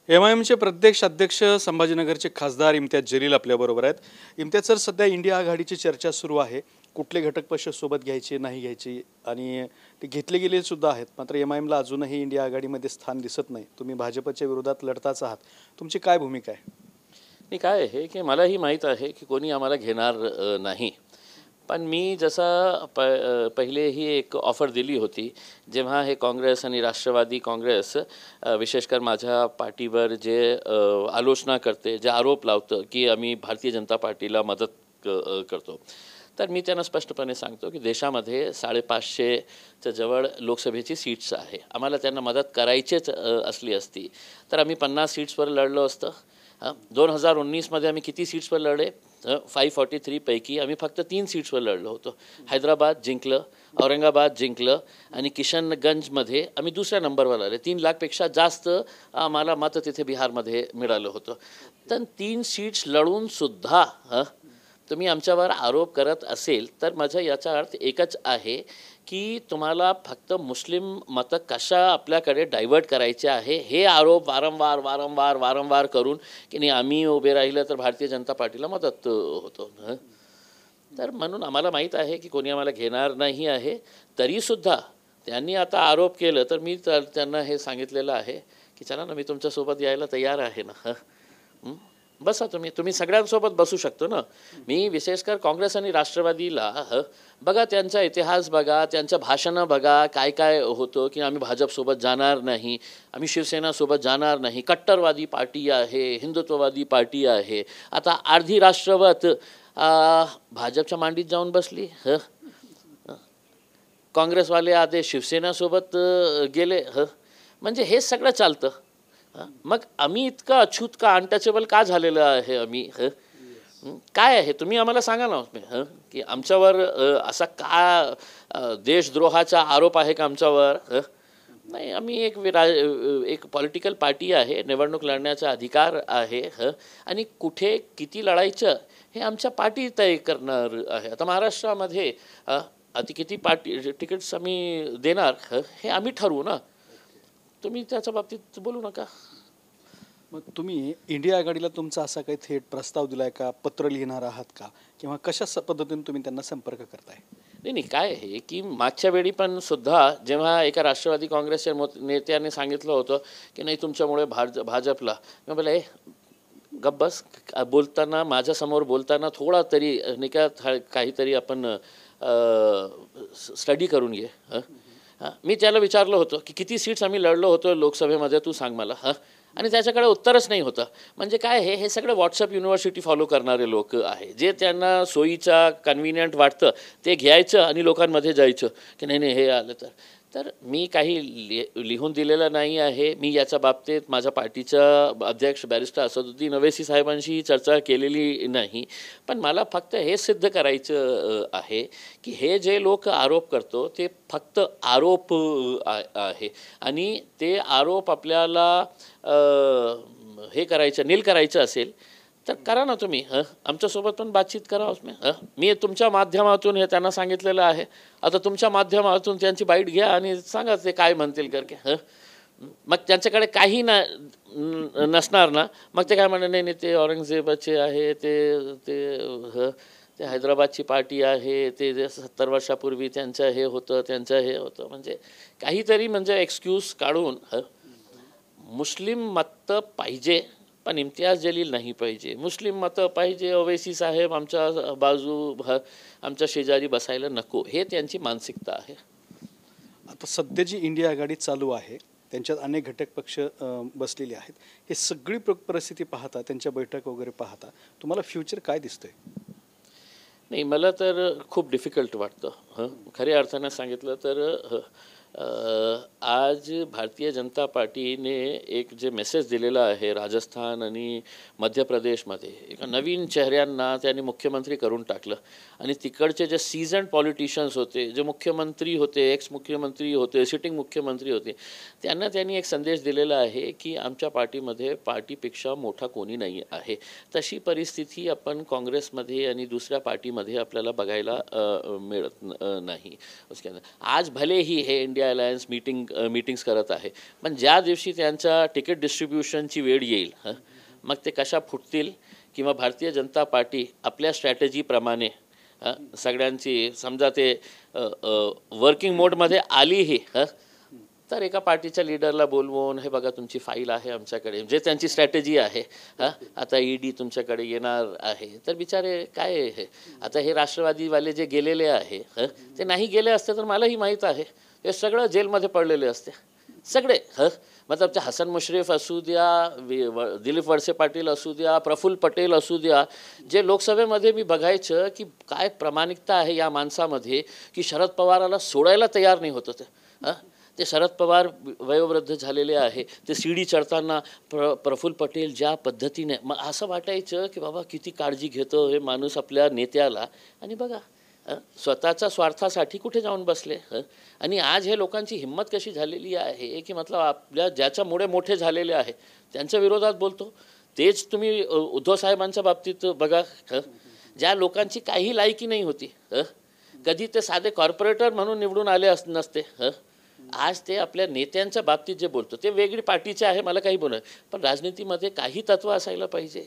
एमआयएमचे प्रदेश अध्यक्ष संभाजीनगरचे खासदार इम्तियाज जलील आपल्याबरोबर आहेत. इम्तियाज सर, सध्या इंडिया आघाडीची चर्चा सुरू आहे. कुठले घटक पक्ष सोबत घ्यायचे नाही घ्यायचे आणि ते घेतले गेले सुद्धा आहेत. मात्र एमआयएमला अजूनही इंडिया आघाडीमध्ये स्थान दिसत नाही. तुम्ही भाजपच्या विरोधात लढताच आहात. तुमची काय भूमिका आहे? नाही, काय आहे की मलाही माहीत आहे की कोणी आम्हाला घेणार नाही. पण मी जसा पहिलेही एक ऑफर दिली होती, जेव्हा हे काँग्रेस आणि राष्ट्रवादी काँग्रेस विशेषकर माझ्या पार्टीवर जे आलोचना करते, जे आरोप लावतं की आम्ही भारतीय जनता पार्टीला मदत करतो, तर मी त्यांना स्पष्टपणे सांगतो की देशामध्ये 550च्या जवळ लोकसभेची सीट्स आहे. आम्हाला त्यांना मदत करायचीच असली असती तर आम्ही 50 सीट्सवर लढलो असतं. 2019मध्ये आम्ही किती सीट्सवर लढले? 543 पैकी आम्ही फक्त 3 सीट्सवर लढलो होतो. हैदराबाद जिंकलं, औरंगाबाद जिंकलं आणि किशनगंजमध्ये आम्ही दुसऱ्या नंबरवर आले. 3 लाखपेक्षा जास्त आम्हाला मत तिथे बिहारमध्ये मिळालं होतं. तर 3 सीट्स लढूनसुद्धा तुम्ही आमच्यावर आरोप करत असेल तर माझा याचा अर्थ एकच आहे की तुम्हाला फक्त मुस्लिम मतं कशा आपल्याकडे डायव्हर्ट करायचे आहे, हे आरोप वारंवार करून की नाही आम्ही उभे राहिलं तर भारतीय जनता पार्टीला मदत होतो. तर म्हणून आम्हाला माहीत आहे की कोणी आम्हाला घेणार नाही आहे. तरीसुद्धा त्यांनी आता आरोप केलं तर मी त्यांना हे सांगितलेलं आहे की चला ना, मी तुमच्यासोबत यायला तयार आहे ना. बसा, तुम्ही सगळ्यांसोबत बसू शकतो ना. मी विशेषकर काँग्रेस आणि राष्ट्रवादीला बघा, त्यांचा इतिहास बघा, त्यांचं भाषणं बघा, काय काय होतं की आम्ही भाजपसोबत जाणार नाही, आम्ही शिवसेनासोबत जाणार नाही, कट्टरवादी पार्टी आहे, हिंदुत्ववादी पार्टी आहे. आता अर्धी राष्ट्रवाद भाजपच्या मांडीत जाऊन बसली. काँग्रेसवाले आधे शिवसेनासोबत गेले. म्हणजे हे सगळं चालतं. मग आम्ही इतकं अछूत का, अनटचेबल का झालेलं आहे आम्ही? काय आहे तुम्ही आम्हाला सांगा ना की आमच्यावर असा का देशद्रोहाचा आरोप आहे का आमच्यावर? नाही, आम्ही एक पॉलिटिकल पार्टी आहे, निवडणूक लढण्याचा अधिकार आहे आणि कुठे किती लढायचं हे आमच्या पार्टी तय करणार आहे. आता महाराष्ट्रामध्ये अति किती पार्टी तिकीट्स आम्ही देणार हे आम्ही ठरवू ना. तुम्ही त्याच्या बाबतीत बोलू नका. मग तुम्ही इंडिया आघाडीला तुमचा असा काही थेट प्रस्ताव दिलाय का, पत्र लिहिणार आहात का, किंवा कशा पद्धतीने तुम्ही त्यांना संपर्क करताय? नाही, काय आहे की मागच्या वेळी पण सुद्धा जेव्हा एका राष्ट्रवादी काँग्रेसच्या नेत्याने सांगितलं होतं की नाही तुमच्यामुळे भाजपला, मी बोला गप्प बस. बोलताना माझ्यासमोर बोलताना थोडा तरी नाही का काहीतरी आपण स्टडी करून घे. मी त्याला विचारलं होतं की किती सीट्स आम्ही लढलो होतो लोकसभेमध्ये, तू सांग मला. आणि त्याच्याकडे उत्तरच नाही होतं. म्हणजे काय आहे, हे सगळे व्हॉट्सअप युनिव्हर्सिटी फॉलो करणारे लोक आहे, जे त्यांना सोयीचा कन्व्हिनियंट वाटतं ते घ्यायचं आणि लोकांमध्ये जायचं की नाही हे आलं तर मी काही लिहून दिलेलं नाही आहे. मी याच्या बाबतीत माझ्या पार्टीचा अध्यक्ष बॅरिस्टर असदुद्दीन अवैसी साहेबांशी चर्चा केलेली नाही. पण मला फक्त हे सिद्ध करायचं आहे की हे जे लोक आरोप करतो ते फक्त आरोप आहे आणि ते आरोप आपल्याला हे करायचं, नील करायचं असेल तर करा ना तुम्ही. आमच्यासोबत पण बातचीत करा उसमें. मी तुमच्या माध्यमातून हे त्यांना सांगितलेलं आहे. आता तुमच्या माध्यमातून त्यांची बाईट घ्या आणि सांगा ते काय म्हणतील करके. मग त्यांच्याकडे काही नसणार ना, मग ते काय म्हणणार, नाही ते औरंगजेबाचे आहे, ते हैदराबादची पार्टी आहे, ते 70 वर्षापूर्वी त्यांचं हे होतं. म्हणजे काहीतरी म्हणजे एक्सक्यूज काढून मुस्लिम मतं पाहिजे पण इम्तियाज जलील नाही पाहिजे, मुस्लिम मतं पाहिजे ओवैसी साहेब आमच्या आमच्या शेजारी बसायला नको, हे त्यांची मानसिकता आहे. आता सध्या जी इंडिया आघाडी चालू आहे त्यांच्यात अनेक घटक पक्ष बसलेले आहेत. हे सगळी परिस्थिती पाहता, त्यांच्या बैठक वगैरे पाहता तुम्हाला फ्युचर काय दिसतंय? नाही, मला तर खूप डिफिकल्ट वाटतं. खऱ्या अर्थानं सांगितलं तर आज भारतीय जनता पार्टीने एक जे मेसेज दिलेला आहे राजस्थान आणि मध्य प्रदेशमध्ये, एका नवीन चेहऱ्यांना त्यांनी मुख्यमंत्री करून टाकलं आणि तिकडचे जे सीझन्ड पॉलिटिशियन्स होते, जे मुख्यमंत्री होते, एक्स मुख्यमंत्री होते, सिटिंग मुख्यमंत्री होते, त्यांनी एक संदेश दिलेला आहे की आमच्या पार्टीमध्ये पार्टीपेक्षा मोठा कोणी नाही आहे. तशी परिस्थिती आपण काँग्रेसमध्ये आणि दुसऱ्या पार्टीमध्ये आपल्याला बघायला मिळत नाही. आज भलेही हे इंडिया इंडिया अलायन्स मीटिंग्स करत आहे. पण ज्या दिवशी त्यांच्या तिकीट डिस्ट्रीब्युशनची वेळ येईल मग ते कशा फुटतील किंवा भारतीय जनता पार्टी आपल्या स्ट्रॅटेजीप्रमाणे सगळ्यांची समजा ते वर्किंग मोडमध्ये आलीही तर एका पार्टीच्या लीडरला बोलवून हे बघा तुमची फाईल आहे आमच्याकडे जे त्यांची स्ट्रॅटेजी आहे आता ईडी तुमच्याकडे येणार आहे तर बिचारे काय आहे आता हे राष्ट्रवादीवाले जे गेलेले आहे ते नाही गेले असते तर मलाही माहीत आहे हे सगळं जेलमध्ये पडलेले असते सगळे मतलब ते हसन मुश्रीफ असू द्या दिलीप वळसे पाटील असू द्या प्रफुल्ल पटेल असू द्या जे लोकसभेमध्ये मी बघायचं की काय प्रामाणिकता आहे या माणसामध्ये की शरद पवाराला सोडायला तयार नाही होतं ते शरद पवार वयोवृद्ध झालेले आहे ते सीडी चढताना प्रफुल्ल पटेल ज्या पद्धतीने मग असं वाटायचं की बाबा किती काळजी घेतो हे माणूस आपल्या नेत्याला आणि बघा स्वतःच्या स्वार्थासाठी कुठे जाऊन बसले आणि आज हे लोकांची हिंमत कशी झालेली आहे की मतलब आपल्या ज्याच्यामुळे मोठे झालेले आहे त्यांच्या विरोधात बोलतो तेच तुम्ही उद्धव साहेबांच्या बाबतीत बघा ज्या लोकांची काही लायकी नाही होती कधी ते साधे कॉर्पोरेटर म्हणून निवडून आले नसते आज ते आपल्या नेत्यांच्या बाबतीत जे बोलतो ते वेगळी पार्टीचे आहे मला काही बोलणं पण राजनीतीमध्ये काही तत्व असायला पाहिजे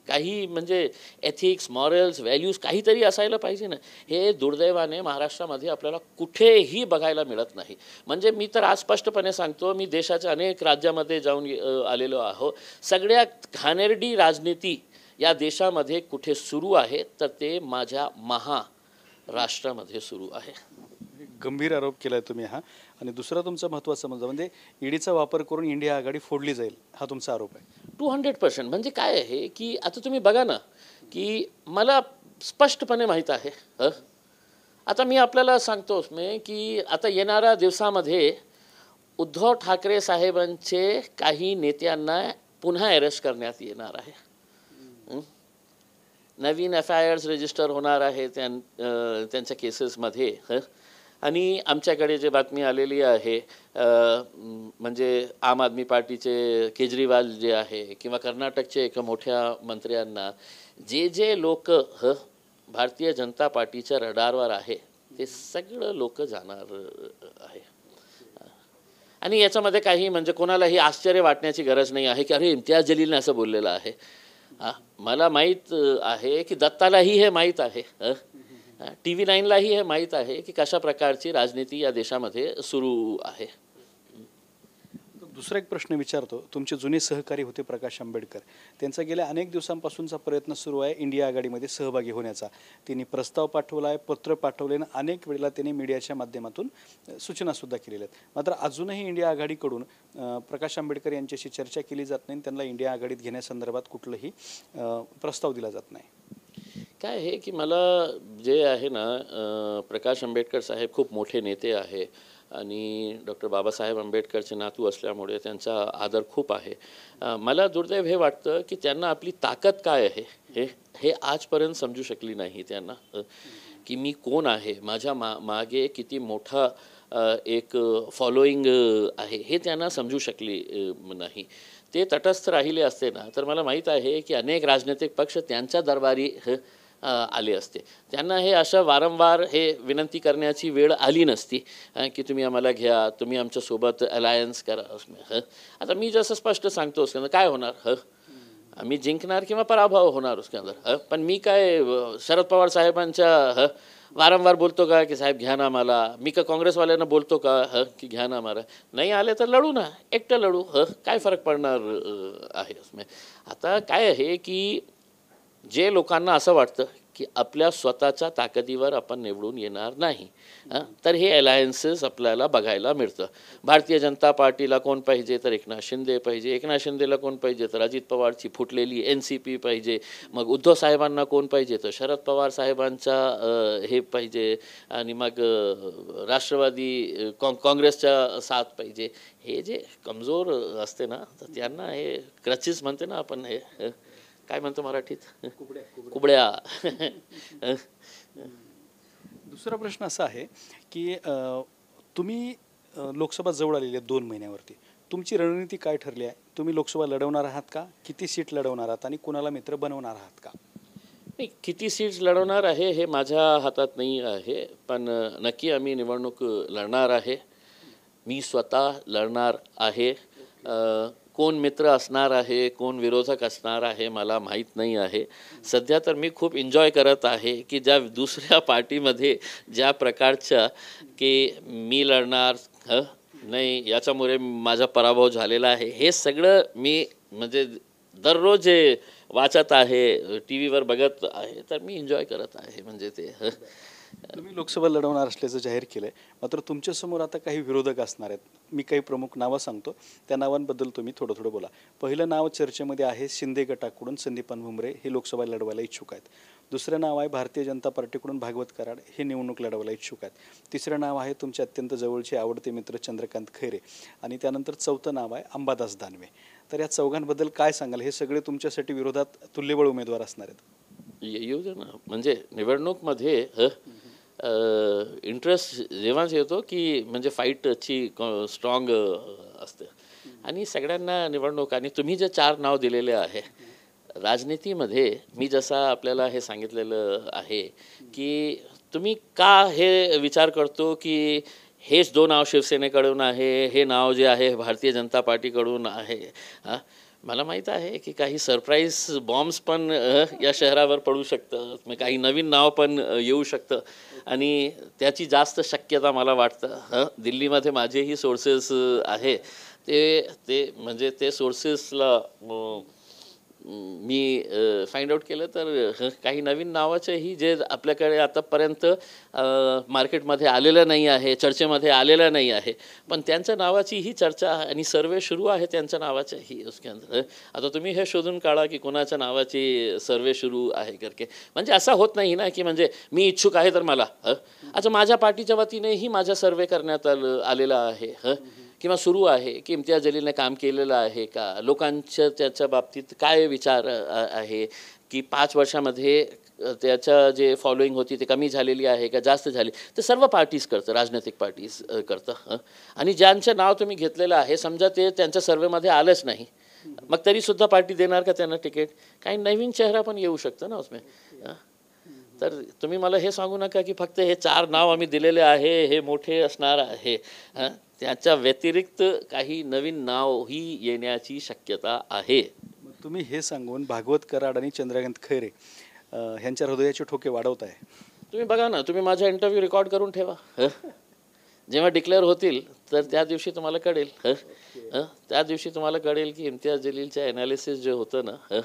काही म्हणजे एथिक्स मॉरल्स व्हॅल्यूज काहीतरी असायला पाहिजे ना हे दुर्दैवाने महाराष्ट्रामध्ये आपल्याला कुठेही बघायला मिळत नाही म्हणजे मी तर आज स्पष्टपणे सांगतो मी देशाच्या अनेक राज्यामध्ये जाऊन आलेलो आहो सगळ्यात घाणेरडी राजनीती या देशामध्ये कुठे सुरू आहे तर ते माझ्या महाराष्ट्रामध्ये सुरू आहे गंभीर आरोप केलाय तुम्ही हा आणि दुसरा तुमचा महत्त्वाचा मुद्दा म्हणजे ईडीचा वापर करून इंडिया आघाडी फोडली जाईल हा तुमचा आरोप आहे 200% म्हणजे काय आहे की आता तुम्ही बघा ना की मला स्पष्टपणे माहीत आहे आता मी आपल्याला सांगतोच मी की आता येणाऱ्या दिवसामध्ये उद्धव ठाकरे साहेबांचे काही नेत्यांना पुन्हा अरेस्ट करण्यात येणार आहे नवीन FIRs रजिस्टर होणार आहे त्यांच्या केसेसमध्ये आणि आमच्याकडे जे बातमी आलेली आहे म्हणजे आम आदमी पार्टीचे केजरीवाल जे आहे किंवा कर्नाटकचे एका मोठ्या मंत्र्यांना जे लोक भारतीय जनता पार्टीच्या रडारवर आहे ते सगळं लोक जाणार आहे आणि याच्यामध्ये काही म्हणजे कोणालाही आश्चर्य वाटण्याची गरज नाही आहे की अरे इम्तियाज जलीलने असं बोललेलं आहे मला माहीत आहे की दत्तालाही हे माहीत आहे TV9लाही हे माहीत आहे की कशा प्रकारची राजनीती या देशामध्ये सुरू आहे दुसरा एक प्रश्न विचारतो तुमचे जुने सहकारी होते प्रकाश आंबेडकर त्यांचा गेल्या अनेक दिवसांपासूनचा प्रयत्न सुरू आहे इंडिया आघाडीमध्ये सहभागी होण्याचा त्यांनी प्रस्ताव पाठवला आहे पत्र पाठवले आणि अनेक वेळेला त्यांनी मीडियाच्या माध्यमातून सूचनासुद्धा केलेल्या आहेत मात्र अजूनही इंडिया आघाडीकडून प्रकाश आंबेडकर यांच्याशी चर्चा केली जात नाही त्यांना इंडिया आघाडीत घेण्यासंदर्भात कुठलाही प्रस्ताव दिला जात नाही काय आहे की मला जे आहे ना प्रकाश आंबेडकर साहेब खूप मोठे नेते आहे आणि डॉक्टर बाबासाहेब आंबेडकरचे नातू असल्यामुळे त्यांचा आदर खूप आहे मला दुर्दैव हे वाटतं की त्यांना आपली ताकद काय आहे हे आजपर्यंत समजू शकली नाही त्यांना की मी कोण आहे माझ्या मागे किती मोठा एक फॉलोईंग आहे हे त्यांना समजू शकली नाही ते तटस्थ राहिले असते ना तर मला माहीत आहे की अनेक राजनैतिक पक्ष त्यांच्या दरबारी आले असते त्यांना हे अशा वारंवार हे विनंती करण्याची वेळ आली नसती की तुम्ही आम्हाला घ्या तुम्ही आमच्यासोबत अलायन्स करा आता मी जसं स्पष्ट सांगतो उसके काय होणार आम्ही जिंकणार किंवा पराभव होणार उसके अंदर पण मी काय शरद पवार साहेबांच्या वारंवार बोलतो का की साहेब घ्या ना मला मी का काँग्रेसवाल्यांना बोलतो का की घ्या ना मला नाही आले तर लढू ना एकटं लढू काय फरक पडणार आहे उसमें आता काय आहे की जे लोकांना असं वाटतं की आपल्या स्वतःच्या ताकदीवर आपण निवडून येणार नाही तर हे अलायन्सेस आपल्याला बघायला मिळतं भारतीय जनता पार्टीला कोण पाहिजे तर एकनाथ शिंदे पाहिजे एकनाथ शिंदेला कोण पाहिजे तर अजित पवारची फुटलेली NCP पाहिजे मग उद्धव साहेबांना कोण पाहिजे तर शरद पवार साहेबांचा हे पाहिजे आणि मग राष्ट्रवादी काँग्रेसच्या साथ पाहिजे हे जे कमजोर असते ना तर त्यांना हे क्रचिस म्हणते ना आपण हे काय म्हणतो मराठीत कुबड्या दुसरा प्रश्न असा आहे की तुम्ही लोकसभा जवळ आलेली आहे 2 महिन्यावरती तुमची रणनीती काय ठरली आहे तुम्ही लोकसभा लढवणार आहात का किती सीट लढवणार आहात आणि कोणाला मित्र बनवणार आहात का नाही किती सीट्स लढवणार आहे हे माझ्या हातात नाही आहे पण नक्की आम्ही निवडणूक लढणार आहे मी स्वतः लढणार आहे. कोण मित्र असणार आहे, कोण विरोधक असणार आहे मला माहीत नाही आहे. सध्या तर मी खूप एन्जॉय करत आहे की ज्या दुसऱ्या पार्टीमध्ये ज्या प्रकारच्या की मी लढणार नाही, याच्यामुळे माझा पराभव झालेला आहे, हे सगळं मी म्हणजे दररोज हे वाचत आहे, टी व्हीवर बघत आहे, तर मी एन्जॉय करत आहे म्हणजे ते. तुम्ही लोकसभा लढवणार असल्याचं जाहीर केलं आहे, मात्र तुमच्यासमोर आता काही विरोधक असणार आहेत. मी काही प्रमुख नावं सांगतो, त्या नावांबद्दल तुम्ही थोडं बोला. पहिलं नाव चर्चेमध्ये आहे शिंदे गटाकडून संदीपान भुमरे, हे लोकसभा लढवायला इच्छुक आहेत. दुसरं नाव आहे भारतीय जनता पार्टीकडून भागवत कराड, हे निवडणूक लढवायला इच्छुक आहेत. तिसरं नाव आहे तुमचे अत्यंत जवळचे आवडते मित्र चंद्रकांत खैरे, आणि त्यानंतर चौथं नाव आहे अंबादास दानवे. तर या चौघांबद्दल काय सांगाल? हे सगळे तुमच्यासाठी विरोधात तुल्यबळ उमेदवार असणार आहेत. येऊ दे ना, म्हणजे निवडणूकमध्ये इंटरेस्ट जेव्हाच येतो की म्हणजे फाईटची स्ट्रॉंग असते. आणि सगळ्यांना निवडणूक, आणि तुम्ही जे 4 नाव दिलेले आहे राजनीतीमध्ये, मी जसा आपल्याला हे सांगितलेलं आहे की तुम्ही का हे विचार करतो की हेच 2 नाव शिवसेनेकडून आहे, हे नाव जे आहे भारतीय जनता पार्टीकडून आहे. मला माहीत आहे की काही सरप्राईज बॉम्ब्स पण या शहरावर पडू शकतं, मग काही नवीन नाव पण येऊ शकतं, आणि त्याची जास्त शक्यता मला वाटतं दिल्लीमध्ये माझेही सोर्सेस आहे, ते म्हणजे ते सोर्सेसला मी फाइंड आउट केलं तर काही नवीन नावाचेही जे आपल्याकडे आतापर्यंत मार्केटमध्ये आलेलं नाही आहे, चर्चेमध्ये आलेलं नाही आहे, पण त्यांच्या नावाचीही चर्चा आणि सर्वे सुरू आहे त्यांच्या नावाच्याही. उसके अंदर आता तुम्ही हे शोधून काढा की कोणाच्या नावाची सर्वे सुरू आहे करके. म्हणजे असं होत नाही ना की म्हणजे मी इच्छुक आहे तर मला अच्छा माझ्या पार्टीच्या वतीनेही माझा सर्वे करण्यात आलेला आहे किंवा सुरू आहे की इम्तियाज जलीलने काम केलेलं आहे का, लोकांच्या त्याच्या बाबतीत काय विचार आहे की 5 वर्षामध्ये त्याच्या जे फॉलोईंग होती ते कमी झालेली आहे का जास्त झाली. ते सर्व पार्टीज करतं, राजनैतिक पार्टीज करतं. आणि ज्यांचं नाव तुम्ही घेतलेलं आहे समजा ते त्यांच्या सर्वेमध्ये आलंच नाही, मग तरीसुद्धा पार्टी देणार का त्यांना तिकीट? काही नवीन चेहरा पण येऊ शकतं ना उसमें. तर तुम्ही मला हे सांगू नका की फक्त हे 4 नाव आम्ही दिलेले आहे हे मोठे असणार आहे. त्याच्या व्यतिरिक्त काही नवीन नावही येण्याची शक्यता आहे. तुम्ही हे सांगून भागवत कराड आणि चंद्रकांत खैरे ह्यांच्या हृदयाचे ठोके वाढवताय. तुम्ही बघा ना, तुम्ही माझा इंटरव्ह्यू रेकॉर्ड करून ठेवा. जेव्हा डिक्लेअर होतील तर त्या दिवशी तुम्हाला कळेल. त्या दिवशी तुम्हाला कळेल की इम्तियाज जलीलच्या ॲनालिसिस जे होतं ना,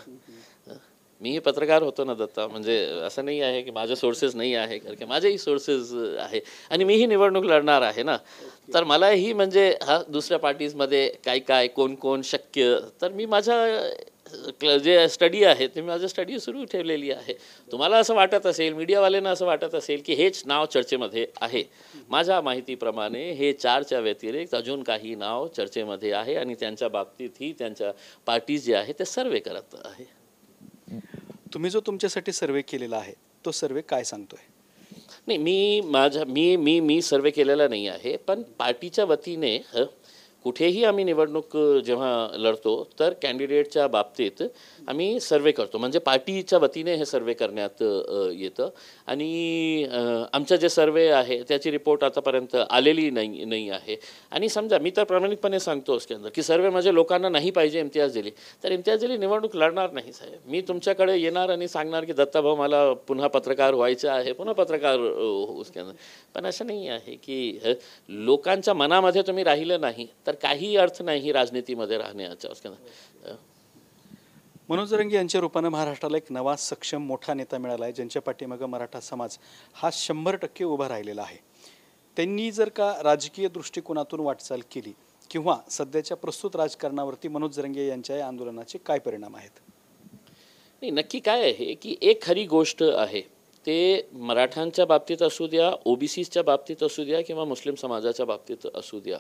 मीही पत्रकार होतो ना दत्ता, म्हणजे असं नाही आहे की माझे सोर्सेस नाही आहे, कारण की माझेही सोर्सेस आहे आणि मीही निवडणूक लढणार आहे ना. तर मलाही म्हणजे दुसऱ्या पार्टीजमध्ये काय कोण शक्य, तर मी माझा जे स्टडी आहे ते माझं स्टडी सुरू ठेवलेली आहे. तुम्हाला असं वाटत असेल, मीडियावाल्यांना असं वाटत असेल की हेच नाव चर्चेमध्ये आहे, माझ्या माहितीप्रमाणे हे 4च्या व्यतिरिक्त अजून काही नाव चर्चेमध्ये आहे आणि त्यांच्या बाबतीतही त्यांच्या पार्टीज जे आहे ते सर्वे करत आहे. तुम्ही जो तुमच्यासाठी सर्वे केलेला आहे तो सर्वे काय सांगतोय? नाही, मी सर्वे केलेला नाही आहे, पण पार्टीच्या वतीने कुठेही आम्ही निवडणूक जेव्हा लढतो तर कॅन्डिडेटच्या बाबतीत आम्ही सर्वे करतो, म्हणजे पार्टीच्या वतीने हे सर्वे करण्यात येतं. आणि आमचं जे सर्वे आहे त्याची रिपोर्ट आतापर्यंत आलेली नाही आहे. आणि समजा मी तर प्रामाणिकपणे सांगतो उसके अंदर की सर्वे म्हणजे लोकांना नाही पाहिजे इम्तियाज जलील, तर इम्तियाज जलील निवडणूक लढणार नाही साहेब. मी तुमच्याकडे येणार आणि सांगणार की दत्ताभाऊ मला पुन्हा पत्रकार व्हायचं आहे, पुन्हा पत्रकार उसके अंदर. पण असं नाही आहे की लोकांच्या मनामध्ये तुम्ही राहिलं नाही तर काही अर्थ नाही राजनीतीमध्ये राहण्याचा उसके अंदर. मनोज जरांगे यांच्या रूपानं महाराष्ट्राला एक नवा सक्षम मोठा नेता मिळाला आहे, ज्यांच्या पाठीमागं मराठा समाज हा 100% उभा राहिलेला आहे. त्यांनी जर का राजकीय दृष्टिकोनातून वाटचाल केली किंवा सध्याच्या प्रस्तुत राजकारणावरती मनोज जरांगे यांच्या या आंदोलनाचे काय परिणाम आहेत? नाही, नक्की काय आहे की एक खरी गोष्ट आहे, ते मराठ्यांच्या बाबतीत असू द्या, OBCच्या बाबतीत असू द्या किंवा मुस्लिम समाजाच्या बाबतीत असू द्या,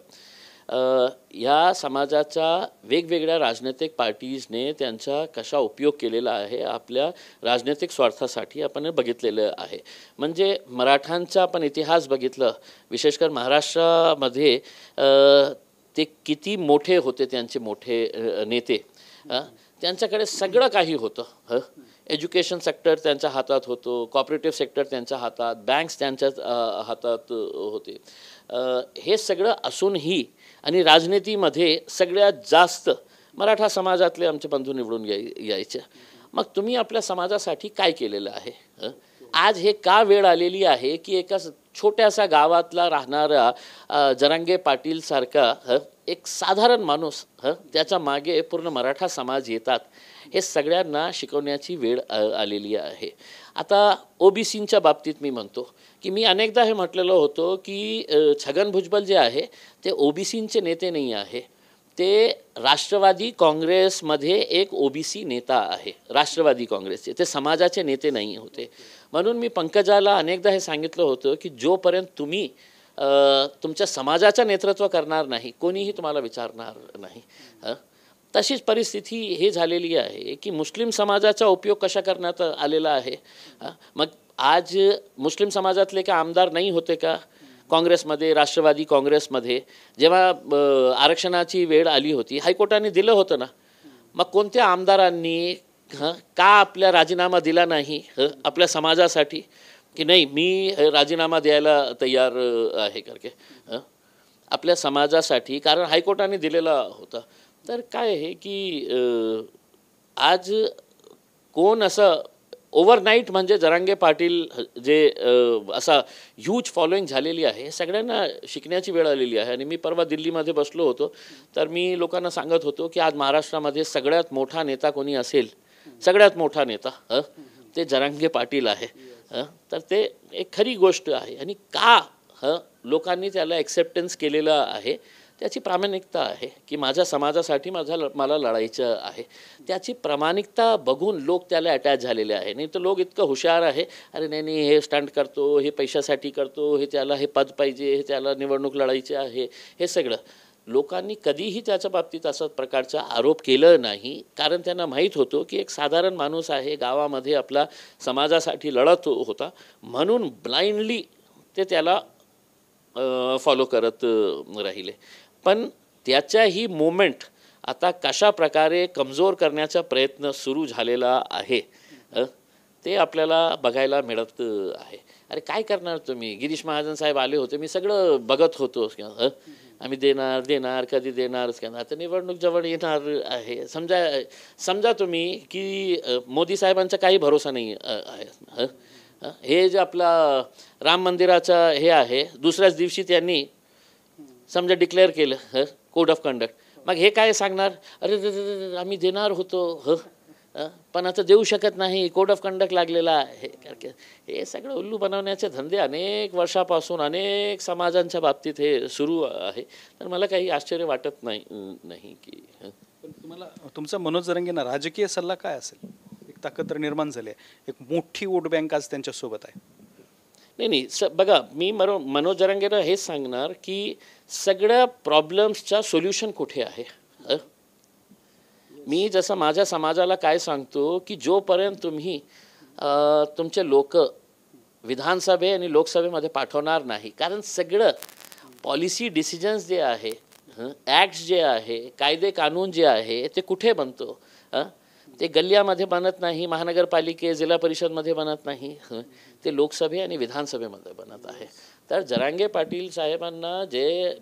या समाजाच्या वेगवेगळ्या राजनैतिक पार्टीजने त्यांचा कशा उपयोग केलेला आहे आपल्या राजनैतिक स्वार्थासाठी आपण बघितलेलं आहे. म्हणजे मराठ्यांचा आपण इतिहास बघितलं, विशेषकर महाराष्ट्रामध्ये ते किती मोठे होते, त्यांचे मोठे नेते, त्यांच्याकडे सगळं काही होतं. एज्युकेशन सेक्टर त्यांच्या हातात होतो, कॉपरेटिव्ह सेक्टर त्यांच्या हातात, बँक्स त्यांच्याच हातात होते. हे सगळं असूनही आणि राजनीतीमध्ये सगळ्यात जास्त मराठा समाजातले आमचे बंधू निवडून यायचे. मग तुम्ही आपल्या समाजासाठी काय केलेलं आहे? आज हे का वेळ आलेली आहे की एका छोट्याशा गावातला राहणारा जरांगे पाटील सारखा एक साधारण माणूस त्याच्या मागे पूर्ण मराठा समाज येतात, हे सगळ्यांना शिकवण्याची वेळ आलेली आहे. आता ओबीसींच्या बाबतीत मी म्हणतो की मी अनेकदा हे म्हटलेलं होतं की छगन भुजबळ जे आहे ते ओबीसींचे नेते नाही आहे, ते राष्ट्रवादी काँग्रेसमध्ये एक ओबीसी नेता आहे. राष्ट्रवादी काँग्रेसचे ते समाजाचे नेते नाही होते. म्हणून मी पंकजाला अनेकदा हे सांगितलं होतं की जोपर्यंत तुम्ही तुमच्या समाजाचं नेतृत्व करणार नाही, कोणीही तुम्हाला विचारणार नाही. तशीच परिस्थिती हे झालेली आहे की मुस्लिम समाजाचा उपयोग कशा करण्यात आलेला आहे. मग आज मुस्लिम समाजातले का आमदार नाही होते का काँग्रेसमध्ये, राष्ट्रवादी काँग्रेसमध्ये? जेव्हा आरक्षणाची वेळ आली होती हायकोर्टाने दिलं होतं ना, मग कोणत्या आमदारांनी का आपला राजीनामा दिला नाही आपल्या समाजासाठी की नाही मी राजीनामा द्यायला तयार आहे करके आपल्या समाजासाठी? कारण हायकोर्टाने दिलेला होता. तर काय आहे की आज कोण असं ओव्हरनाईट म्हणजे जरांगे पाटील जे असा ह्यूज फॉलोईंग झालेली आहे, हे सगळ्यांना शिकण्याची वेळ आलेली आहे. आणि मी परवा दिल्लीमध्ये बसलो होतो तर मी लोकांना सांगत होतो की आज महाराष्ट्रामध्ये सगळ्यात मोठा नेता कोणी असेल, सगळ्यात मोठा नेता ते जरांगे पाटील आहे. तर ते एक खरी गोष्ट आहे. आणि का लोकांनी त्याला ॲक्सेप्टन्स केलेलं आहे त्याची प्रामाणिकता आहे की माझ्या समाजासाठी मला लढायचं आहे. त्याची प्रामाणिकता बघून लोक त्याला अटॅच झालेले आहे. नाही तर लोक इतकं हुशार आहे, अरे नाही हे स्टंट करतो, हे पैशासाठी करतो, हे त्याला हे पद पाहिजे, हे त्याला निवडणूक लढायची आहे, हे सगळं. लोकांनी कधीही त्याच्या बाबतीत असं प्रकारचा आरोप केलं नाही, कारण त्यांना माहीत होतं की एक साधारण माणूस आहे, गावामध्ये आपला समाजासाठी लढत होता, म्हणून ब्लाइंडली ते त्याला फॉलो करत राहिले. पण त्याच्याही मोमेंट आता कशा प्रकारे कमजोर करण्याचा प्रयत्न सुरू झालेला आहे ते आपल्याला बघायला मिळत आहे. अरे काय करणार तुम्ही? गिरीश महाजन साहेब आले होते, मी सगळं बघत होतो, आम्ही देणार कधी देणार. आता निवडणूक जवळ येणार आहे. समजा तुम्ही की मोदी साहेबांचा काही भरोसा नाही आहे. हे जे आपला राम मंदिराचा हे आहे, दुसऱ्याच दिवशी त्यांनी समजा डिक्लेअर केलं कोड ऑफ कंडक्ट. मग हे काय सांगणार, अरे आम्ही देणार होतो पण आता देऊ शकत नाही, कोड ऑफ कंडक्ट लागलेला आहे. हे सगळं उल्लू बनवण्याचे धंदे अनेक वर्षापासून अनेक समाजांच्या बाबतीत हे सुरू आहे. तर मला काही आश्चर्य वाटत नाही की पण तुम्हाला तुमचा मनोज जरांगेंना राजकीय सल्ला काय असेल? एक ताकद निर्माण झाली आहे, एक मोठी वोट बँक आज त्यांच्यासोबत आहे. नाही बघा, मी मनोज जरांगेला हेच सांगणार की सगळ्या प्रॉब्लेम्सचा सोल्युशन कुठे आहे. मी जसं माझ्या समाजाला काय सांगतो की जोपर्यंत तुम्ही तुमचे लोक विधानसभे आणि लोकसभेमध्ये पाठवणार नाही, कारण सगळं पॉलिसी डिसिजन्स जे आहे, ॲक्ट्स जे आहे, कायदे कानून जे आहे ते कुठे बनतो? ते गल्ल्यामध्ये बनत नाही, महानगरपालिके जिल्हा परिषदमध्ये बनत नाही, ते लोकसभे आणि विधानसभेमध्ये बनत आहे. तर जरांगे पाटील साहेबांना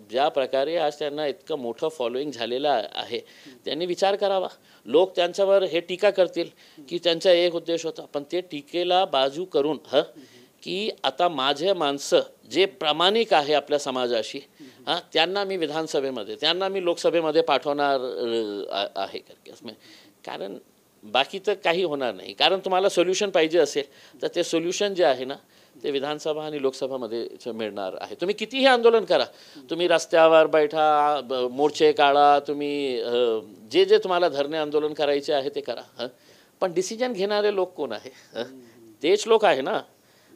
ज्या प्रकारे आज त्यांना इतकं मोठं फॉलोईंग झालेलं आहे, त्यांनी विचार करावा. लोक त्यांच्यावर हे टीका करतील की त्यांचा एक उद्देश होता, पण ते टीकेला बाजू करून की आता माझे माणसं जे प्रामाणिक आहे आपल्या समाजाशी, त्यांना मी विधानसभेमध्ये, त्यांना मी लोकसभेमध्ये पाठवणार आहे. कारण बाकी तर काही होणार नाही. कारण तुम्हाला सोल्युशन पाहिजे असेल तर ते सोल्युशन जे आहे ना ते विधानसभा आणि लोकसभामध्ये मिळणार आहे. तुम्ही कितीही आंदोलन करा, तुम्ही रस्त्यावर बैठा, मोर्चे काढा, तुम्ही जे तुम्हाला धरणे आंदोलन करायचे आहे ते करा, पण डिसिजन घेणारे लोक कोण आहे? तेच लोक आहे ना.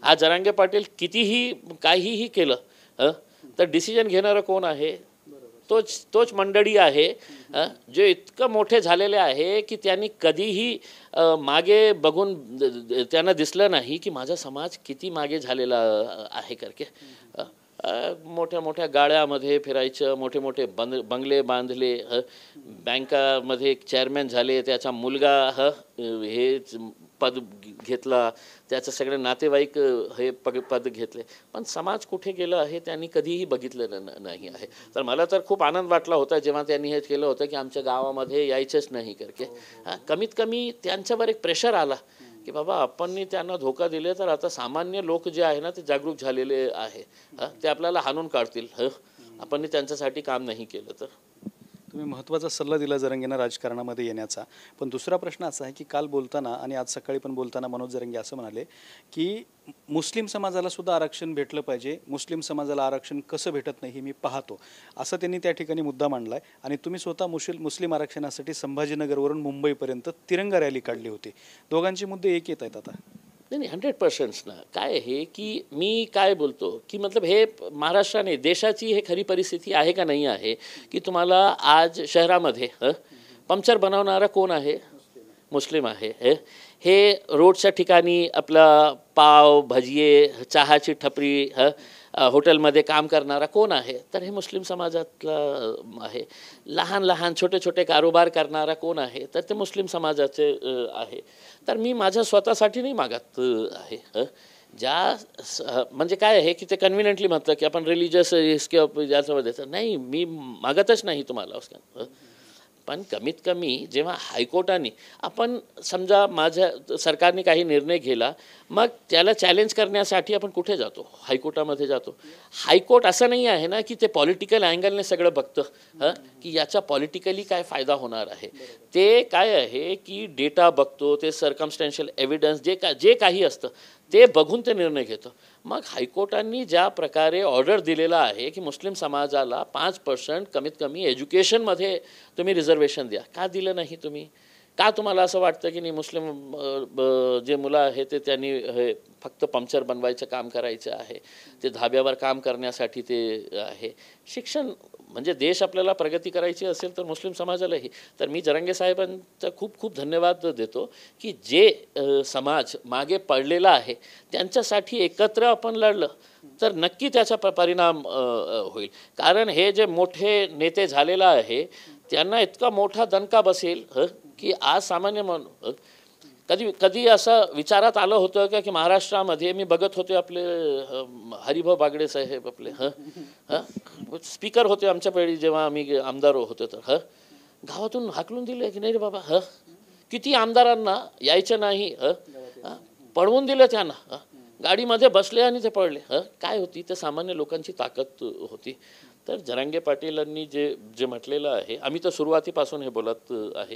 आज जरांगे पाटील कितीही काहीही केलं तर डिसिजन घेणारं कोण आहे? तोच मंडळी आहे जे इतकं मोठे झालेले आहे की त्यांनी कधीही मागे बघून त्यांना दिसलं नाही की माझा समाज किती मागे झालेला आहे करके. मोठ्या मोठ्या गाड्यामध्ये फिरायचं, मोठे मोठे बंगले बांधले, बँकामध्ये एक चेअरमॅन झाले, त्याचा मुलगा हे पद घेतला, त्याचं सगळे नातेवाईक हे पद घेतले, पण समाज कुठे गेलं आहे त्यांनी कधीही बघितलेलं नाही आहे. तर मला तर खूप आनंद वाटला होता जेव्हा त्यांनी हे केलं होतं की आमच्या गावामध्ये यायचंच नाही करके. कमीत कमी त्यांच्यावर एक प्रेशर आला की बाबा आपण त्यांना धोका दिले तर आता सामान्य लोक जे आहे ना ते जागरूक झालेले आहे, ते आपल्याला हाणून काढतील आपण त्यांच्यासाठी काम नाही केलं तर. तुम्ही महत्त्वाचा सल्ला दिला जरांगेंना राजकारणामध्ये येण्याचा. पण दुसरा प्रश्न असा आहे की काल बोलताना आणि आज सकाळी पण बोलताना मनोज जरांगे असं म्हणाले की मुस्लिम समाजाला सुद्धा आरक्षण भेटलं पाहिजे, मुस्लिम समाजाला आरक्षण कसं भेटत नाही हे मी पाहतो, असं त्यांनी त्या ठिकाणी मुद्दा मांडला आहे. आणि तुम्ही स्वतः मुस्लिम आरक्षणासाठी संभाजीनगरवरून मुंबईपर्यंत तिरंगा रॅली काढली होती. दोघांचे मुद्दे एक येत आहेत आता. नाही 100% ना. काय आहे की मी काय बोलतो की मतलब हे महाराष्ट्राने देशाची हे खरी परिस्थिती आहे का नाही आहे की तुम्हाला आज शहरामध्ये पंक्चर बनवणारा कोण आहे? मुस्लिम आहे. हे रोडच्या ठिकाणी आपला पाव भजिये चहाची टपरी हॉटेलमध्ये काम करणारा कोण आहे? तर हे मुस्लिम समाजातला आहे. लहान लहान छोटे छोटे कारोबार करणारा कोण आहे? तर ते मुस्लिम समाजाचे आहे. तर मी माझ्या स्वतःसाठी नाही मागत आहे. म्हणजे काय आहे की ते कन्व्हिनियंटली म्हणतं की आपण रिलिजियस इसके याच्यामध्ये नाही, मी मागतच नाही तुम्हाला उसका. पण कमीत कमी जेव्हा हायकोर्टाने आपण समजा माझ्या सरकारने काही निर्णय घेतला, मग त्याला चॅलेंज करण्यासाठी आपण कुठे जातो? हायकोर्टामध्ये जातो. हायकोर्ट असं नाही आहे ना की ते पॉलिटिकल अँगलने सगळं बघतं की याचा पॉलिटिकली काय फायदा होणार आहे. ते काय आहे की डेटा बघतो, ते सर्कमस्टॅन्शियल एव्हिडन्स जे काही असतं ते बघून ते निर्णय घेतं. मग हायकोर्टांनी ज्या प्रकारे ऑर्डर दिलेला आहे की मुस्लिम समाजाला 5% कमीत कमी एज्युकेशनमध्ये तुम्ही रिझर्वेशन द्या, का दिलं नाही तुम्ही? का तुम्हाला असं वाटतं की नाही मुस्लिम जे मुलं आहे ते त्यांनी हे फक्त पंक्चर बनवायचं काम करायचं आहे, ते धाब्यावर काम करण्यासाठी ते आहे? शिक्षण म्हणजे देश आपल्याला प्रगती करायची असेल तर मुस्लिम समाजालाही. तर मी जरांगे साहेबांचा खूप खूप धन्यवाद देतो की जे समाज मागे पडलेला आहे त्यांच्यासाठी एकत्र आपण लढलं तर नक्की त्याचा परिणाम होईल. कारण हे जे मोठे नेते झालेला आहे त्यांना इतका मोठा दणका बसेल की आज सामान्य कधी असं विचारात आलं होतं का की महाराष्ट्रामध्ये मी बघत होते आपले हरिभाऊ बागडे साहेब आपले स्पीकर होते आमच्या वेळी जेव्हा आम्ही आमदार होतो तर गावातून हाकलून दिले की नाही रे बाबा. किती आमदारांना यायचं नाही, पळवून दिलं त्यांना, गाडीमध्ये बसले आणि ते पळले. काय होती? ते सामान्य लोकांची ताकद होती. तर जरांगे पाटीलांनी जे म्हटलेलं आहे, आम्ही तर सुरुवातीपासून हे बोलत आहे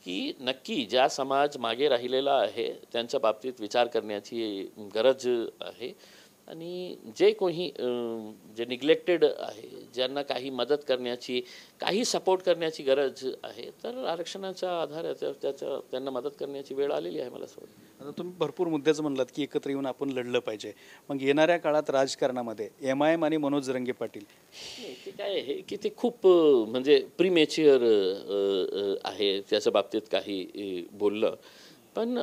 की नक्की ज्या समाज मागे राहिलेला आहे त्यांच्या बाबतीत विचार करण्याची गरज आहे. आणि जे कोणी जे निग्लेक्टेड आहे, ज्यांना काही मदत करण्याची, काही सपोर्ट करण्याची गरज आहे, तर आरक्षणाच्या आधारे त्यांना मदत करण्याची वेळ आलेली आहे मला असं वाटतं. आता तुम्ही भरपूर मुद्द्याचं म्हणलात की एकत्र येऊन आपण लढलं पाहिजे. मग येणाऱ्या काळात राजकारणामध्ये MIM आणि मनोज जरांगे पाटील ते काय आहे की ते खूप म्हणजे प्रीमेच्युअर आहे त्याच्या बाबतीत काही बोललं. पण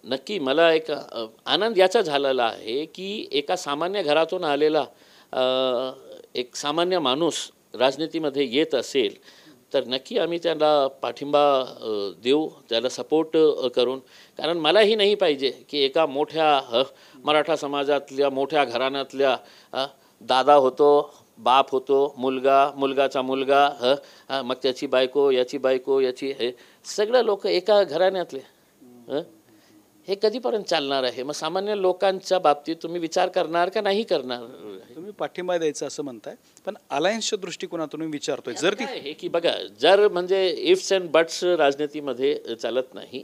नक्की मला एक आनंद याचा झालेला आहे की एका सामान्य घरातून आलेला एक सामान्य माणूस राजनीतीमध्ये येत असेल तर नक्की आम्ही त्याला पाठिंबा देऊ, त्याला सपोर्ट करून. कारण मलाही नाही पाहिजे की एका मोठ्या मराठा समाजातल्या मोठ्या घराण्यातल्या दादा होतो, बाप होतो, मुलगाचा मुलगा, मग त्याची बायको, याची बायको, याची हे सगळे लोक एका घराण्यातले, हे कधीपर्यंत चालणार आहे? मग सामान्य लोकांच्या बाबतीत तुम्ही विचार करणार का नाही करणार? तुम्ही पाठिंबा द्यायचा असं म्हणताय, पण अलायन्सच्या दृष्टिकोनातून मी विचारतोय जर ती आहे की बघा, जर म्हणजे इफ्स अँड बट्स राजनीतीमध्ये चालत नाही.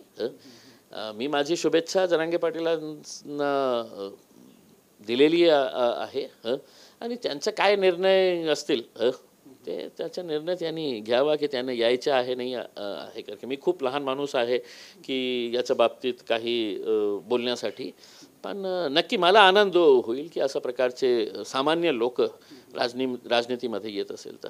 मी माझी शुभेच्छा जरांगे पाटीलांना दिलेली आहे आणि त्यांचं काय निर्णय असतील ते त्याचा निर्णय त्यांनी घ्यावा की त्यांना यायचं आहे नाही आहे. कारण मी खूप लहान माणूस आहे की याच्या बाबतीत काही बोलण्यासाठी. पण नक्की मला आनंद होईल की अशा प्रकारचे सामान्य लोक राजनीतीमध्ये येत असेल तर.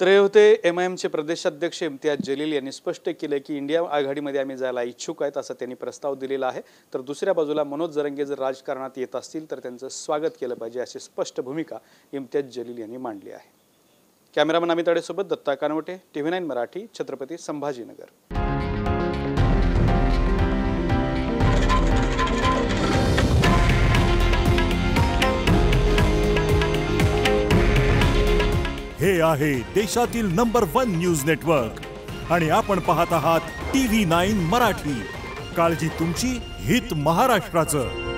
तर हे होते MIMचे प्रदेशाध्यक्ष इम्तियाज जलील यांनी स्पष्ट केलं की इंडिया आघाडीमध्ये आम्ही जायला इच्छुक आहेत असं त्यांनी प्रस्ताव दिलेला आहे. तर दुसऱ्या बाजूला मनोज जरांगे जर राजकारणात येत असतील तर त्यांचं स्वागत केलं पाहिजे अशी स्पष्ट भूमिका इम्तियाज जलील यांनी मांडली आहे. कॅमेरामन अमित अडेसोबत दत्ता कानवटे, TV9 मराठी, छत्रपती संभाजीनगर. हे आहे देशातील नंबर 1 न्यूज नेटवर्क आणि आपण पाहत आहात TV9 मराठी. काळजी तुमची, हित महाराष्ट्राचं.